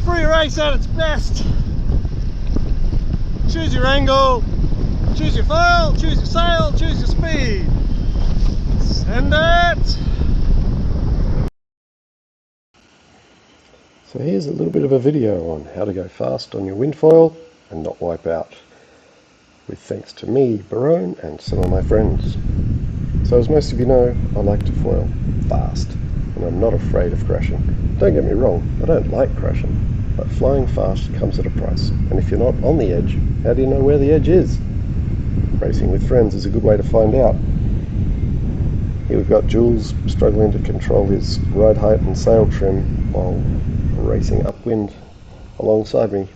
free race at its best. Choose your angle, choose your foil, choose your sail, choose your speed. Send it! So here's a little bit of a video on how to go fast on your WindFoil and not wipe out, with thanks to me, Barone, and some of my friends. So as most of you know, I like to foil fast, and I'm not afraid of crashing. Don't get me wrong, I don't like crashing, but flying fast comes at a price, and if you're not on the edge, how do you know where the edge is? Racing with friends is a good way to find out. Here we've got Jules struggling to control his ride height and sail trim while racing upwind alongside me.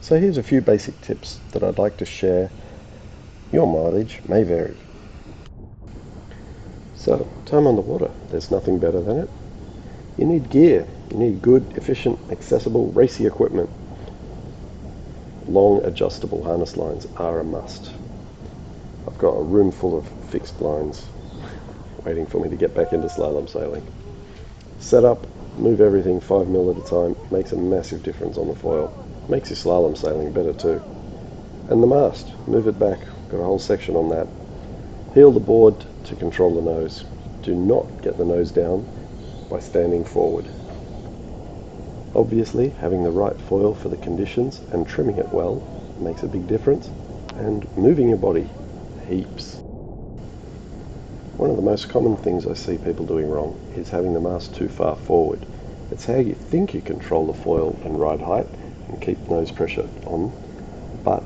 So here's a few basic tips that I'd like to share. Your mileage may vary. So, time on the water, there's nothing better than it. You need gear. You need good, efficient, accessible, racy equipment. Long adjustable harness lines are a must. I've got a room full of fixed lines waiting for me to get back into slalom sailing. Set up, move everything 5 mil at a time, makes a massive difference on the foil. Makes your slalom sailing better too. And the mast, move it back, got a whole section on that. Heel the board to control the nose. Do not get the nose down by standing forward. Obviously, having the right foil for the conditions and trimming it well makes a big difference. And moving your body, heaps. One of the most common things I see people doing wrong is having the mast too far forward. It's how you think you control the foil and ride height and keep nose pressure on, but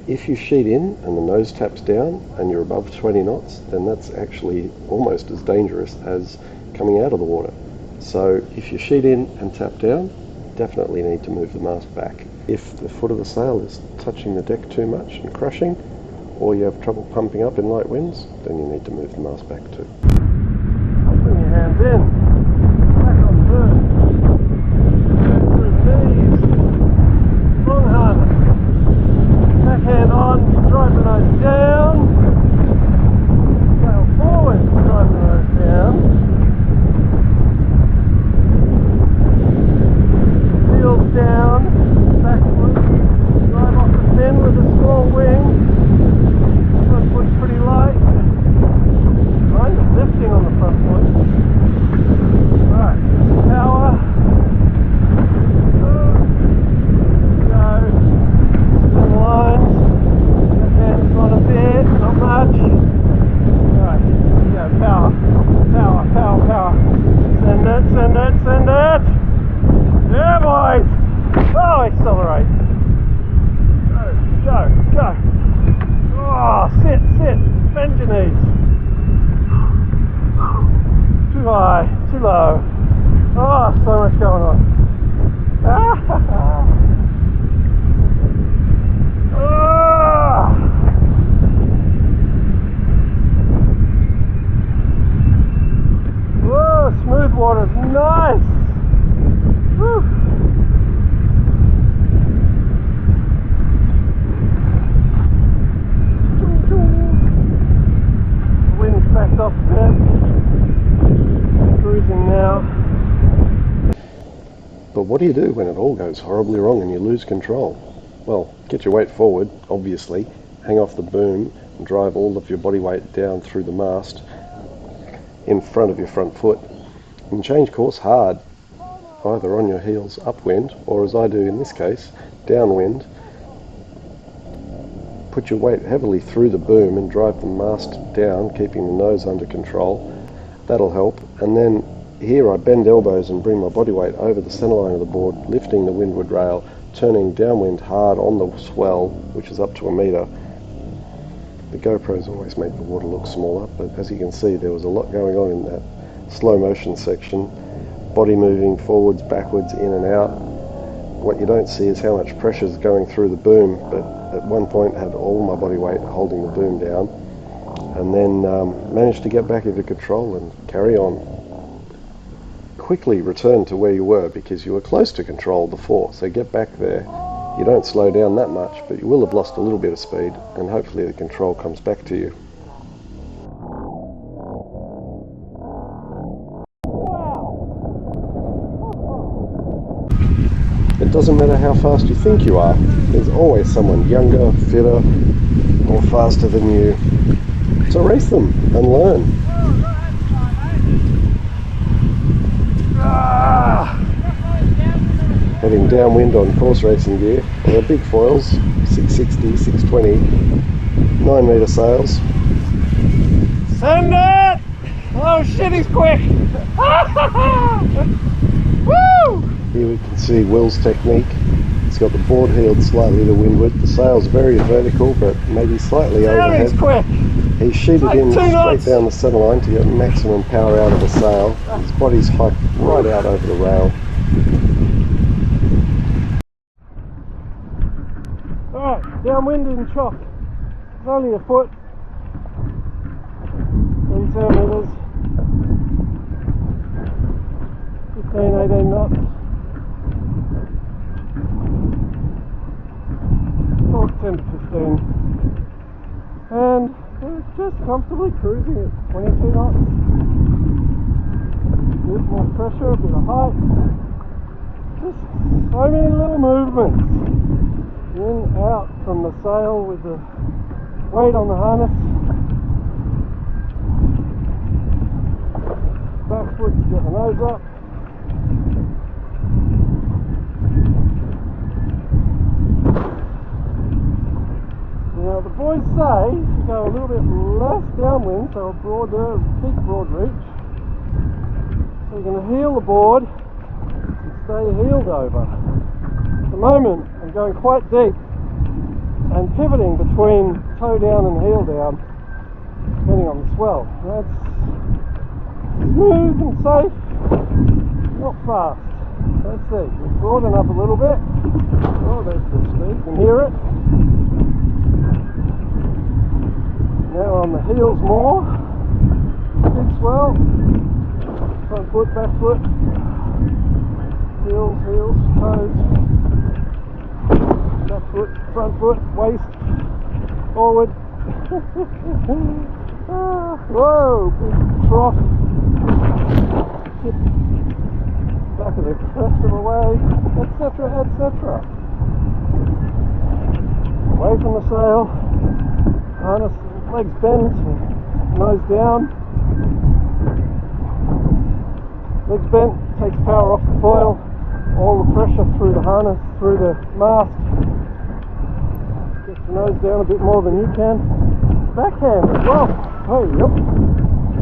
if you sheet in and the nose taps down and you're above 20 knots, then that's actually almost as dangerous as coming out of the water. So if you sheet in and tap down, definitely need to move the mast back. If the foot of the sail is touching the deck too much and crashing, or you have trouble pumping up in light winds, then you need to move the mast back too. Bring your hands in, back on the boom, through the knees, long harness, backhand on, drive the nose down, sail forward, drive the nose down, heels down, backward, drive off the fin with a small wing. Front foot's pretty light. Kind of lifting on the front foot. Alright, power. Go. On the lines. Left hand's on a bit, not much. Alright, here we go. Power. Power, power, power. Send it, send it, send it. Yeah, boys. Oh, accelerate. Go, go, go. Oh, sit, bend your knees. Too high, too low. Oh, so much going on. Whoa, smooth water's nice. Woo. Backed off a bit, cruising now. But what do you do when it all goes horribly wrong and you lose control? Well, get your weight forward, obviously, hang off the boom and drive all of your body weight down through the mast in front of your front foot, and change course hard, either on your heels upwind or, as I do in this case, downwind. Put your weight heavily through the boom and drive the mast down, keeping the nose under control. That'll help. And then here I bend elbows and bring my body weight over the center line of the board, lifting the windward rail, turning downwind hard on the swell, which is up to 1 meter. The GoPros always make the water look smaller, but as you can see, there was a lot going on in that slow motion section. Body moving forwards, backwards, in and out. What you don't see is how much pressure is going through the boom, but at one point had all my body weight holding the boom down, and then managed to get back into control and carry on. Quickly return to where you were because you were close to control before, so get back there. You don't slow down that much, but you will have lost a little bit of speed, and hopefully the control comes back to you. It doesn't matter how fast you think you are, there's always someone younger, fitter, or faster than you. So race them and learn. Heading downwind on course racing gear, there are big foils, 660, 620, 9 metre sails. Send it! Oh shit, he's quick! Woo! Here we can see Will's technique. He's got the board heeled slightly to windward. The sail's very vertical, but maybe slightly overhead. He's quick! He's sheeted like in 2 straight knots. down the centre line to get maximum power out of the sail. His body's hiked right out over the rail. Alright, downwind in chock. It's only a foot. 37 metres. 15, 18 knots. Or 10 to 15. And we're just comfortably cruising at 22 knots. A bit more pressure, a bit of height. Just so many little movements. In, out from the sail with the weight on the harness. Back foot to get the nose up. Now the boys say to go a little bit less downwind, so a broader, big broad reach. So you're going to heel the board and stay heeled over. At the moment I'm going quite deep and pivoting between toe down and heel down depending on the swell. That's smooth and safe, not fast. Let's see, we broaden up a little bit. Oh, there's the speed, you can hear it. Now on the heels more, big swell, front foot, back foot, heels, toes. Back foot, front foot, waist, forward. Whoa, big trough. Tip back of the crest of a wave, etc., etc. Away from the sail, harness, legs bent, nose down. Legs bent, takes power off the foil, all the pressure through the harness, through the mast. Get the nose down a bit more than you can. Backhand as well. Oh, yep.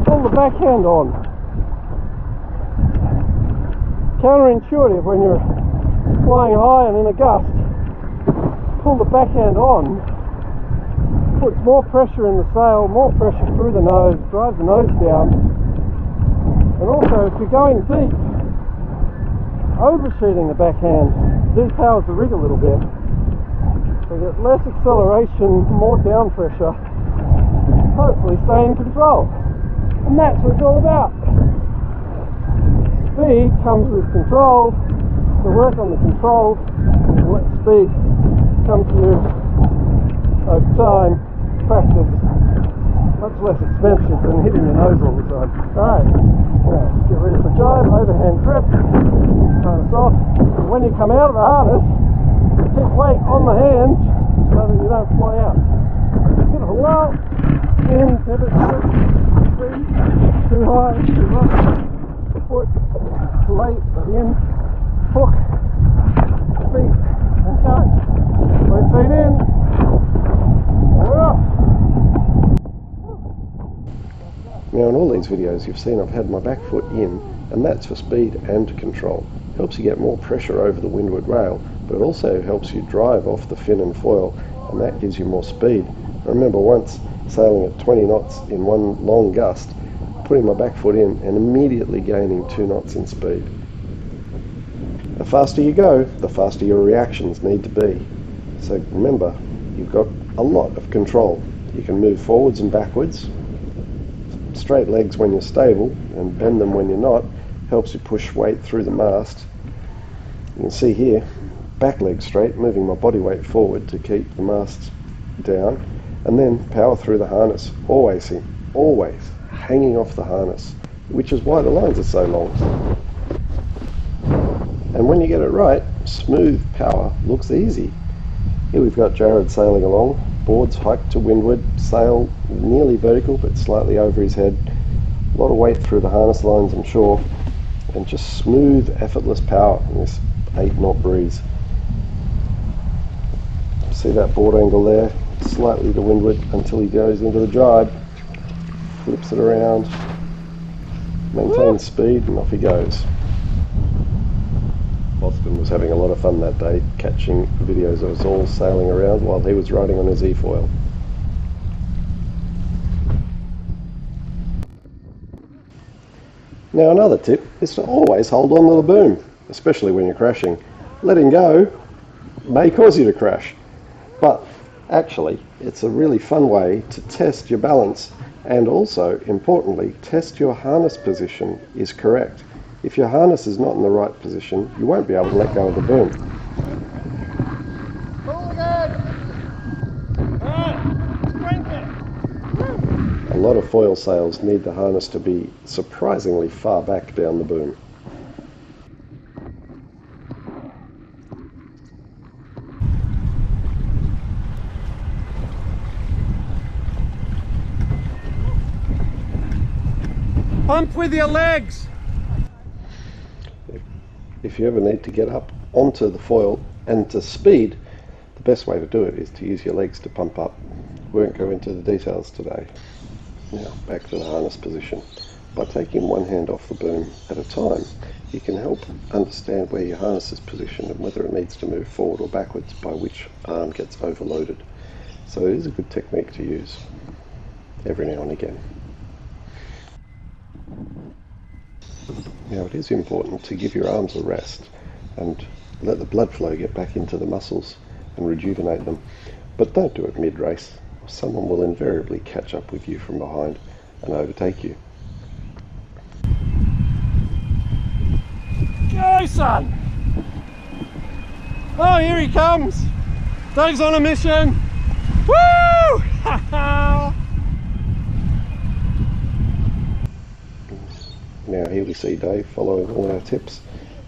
Pull the backhand on. Counterintuitive when you're flying high and in a gust. Pull the backhand on. Puts more pressure in the sail, more pressure through the nose, drives the nose down. And also, if you're going deep, overshooting the backhand depowers the rig a little bit. So you get less acceleration, more down pressure, hopefully stay in control. And that's what it's all about. Speed comes with control, so work on the control and let speed come to you over time. Practice. Much less expensive than hitting your nose all the time. Alright, now get ready for jibe, overhand grip, harness off. And when you come out of the harness, keep weight on the hands so that you don't fly out. Give it a while, in, pivot, speed, too high, too low, foot, late, in, hook, feet, and go. Right feet in, and we're off. Now in all these videos you've seen I've had my back foot in, and that's for speed and control. Helps you get more pressure over the windward rail, but it also helps you drive off the fin and foil, and that gives you more speed. I remember once sailing at 20 knots in one long gust, putting my back foot in and immediately gaining 2 knots in speed. The faster you go, the faster your reactions need to be. So remember, you've got a lot of control. You can move forwards and backwards. Straight legs when you're stable and bend them when you're not helps you push weight through the mast. You can see here, back leg straight, moving my body weight forward to keep the mast down, and then power through the harness, always hanging off the harness, which is why the lines are so long. And when you get it right, smooth power looks easy. Here we've got Jared sailing along, boards hiked to windward, sail nearly vertical but slightly over his head. A lot of weight through the harness lines, I'm sure, and just smooth, effortless power in this 8-knot breeze. See that board angle there? Slightly to windward until he goes into the jibe, flips it around, maintains speed, and off he goes. Boston was having a lot of fun that day, catching videos of us all sailing around while he was riding on his e-foil. Now another tip is to always hold on to the boom, especially when you're crashing. Letting go may cause you to crash, but actually it's a really fun way to test your balance and also, importantly, test your harness position is correct. If your harness is not in the right position, you won't be able to let go of the boom. A lot of foil sails need the harness to be surprisingly far back down the boom. Pump with your legs! If you ever need to get up onto the foil and to speed, the best way to do it is to use your legs to pump up. We won't go into the details today. Now back to the harness position. By taking one hand off the boom at a time, you can help understand where your harness is positioned and whether it needs to move forward or backwards by which arm gets overloaded. So it is a good technique to use every now and again. Now it is important to give your arms a rest and let the blood flow get back into the muscles and rejuvenate them. But don't do it mid-race. Someone will invariably catch up with you from behind and overtake you. Go, son! Oh, here he comes! Dave's on a mission! Woo! Now here we see Dave following all our tips.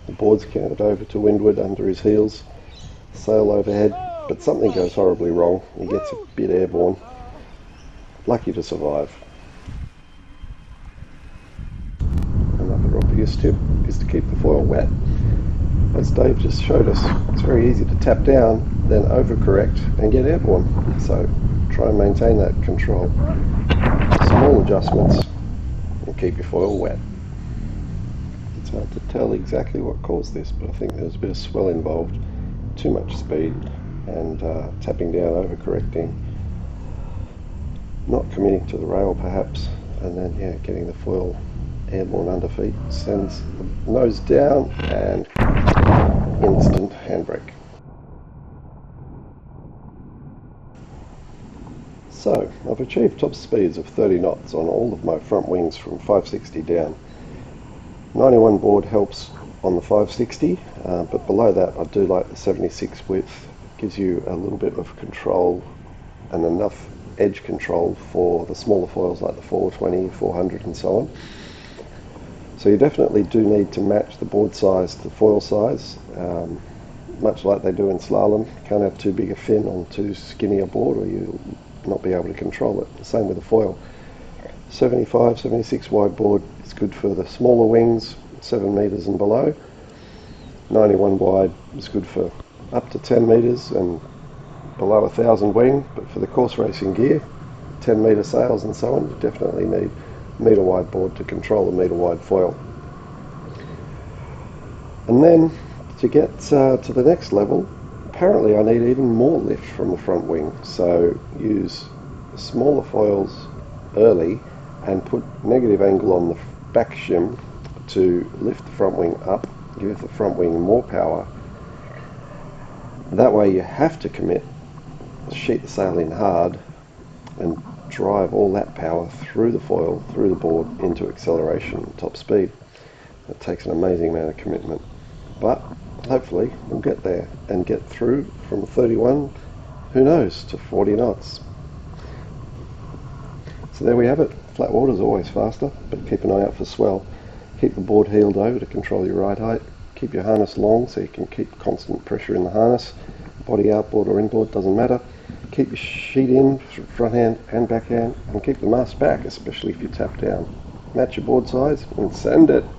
The board's canted over to windward under his heels, sail overhead, but something goes horribly wrong. He gets a bit airborne. Lucky to survive. Another obvious tip is to keep the foil wet. As Dave just showed us, it's very easy to tap down, then overcorrect and get airborne. So try and maintain that control. Small adjustments and keep your foil wet. It's hard to tell exactly what caused this, but I think there was a bit of swell involved, too much speed, and tapping down, overcorrecting, not committing to the rail perhaps, and then getting the foil airborne under feet, sends the nose down and instant handbrake. So I've achieved top speeds of 30 knots on all of my front wings from 560 down. 91 board helps on the 560, but below that I do like the 76 width. It gives you a little bit of control and enough edge control for the smaller foils like the 420, 400 and so on. So you definitely do need to match the board size to the foil size, much like they do in slalom. You can't have too big a fin on too skinny a board or you'll not be able to control it. The same with the foil. 75, 76 wide board is good for the smaller wings, 7 meters and below. 91 wide is good for up to 10 meters and below 1,000 wing, but for the course racing gear, 10 meter sails and so on, you definitely need meter wide board to control the meter wide foil. And then to get to the next level, apparently I need even more lift from the front wing, so use smaller foils early and put negative angle on the back shim to lift the front wing up, give the front wing more power. That way you have to commit, sheet the sail in hard and drive all that power through the foil, through the board into acceleration and top speed. It takes an amazing amount of commitment, but hopefully we'll get there and get through from 31, who knows, to 40 knots. So there we have it. Flat water is always faster, but keep an eye out for swell. Keep the board heeled over to control your ride height. Keep Keep your harness long so you can keep constant pressure in the harness. Body outboard or inboard, doesn't matter. Keep your sheet in, front hand and backhand, and keep the mast back, especially if you tap down. Match your board size and send it.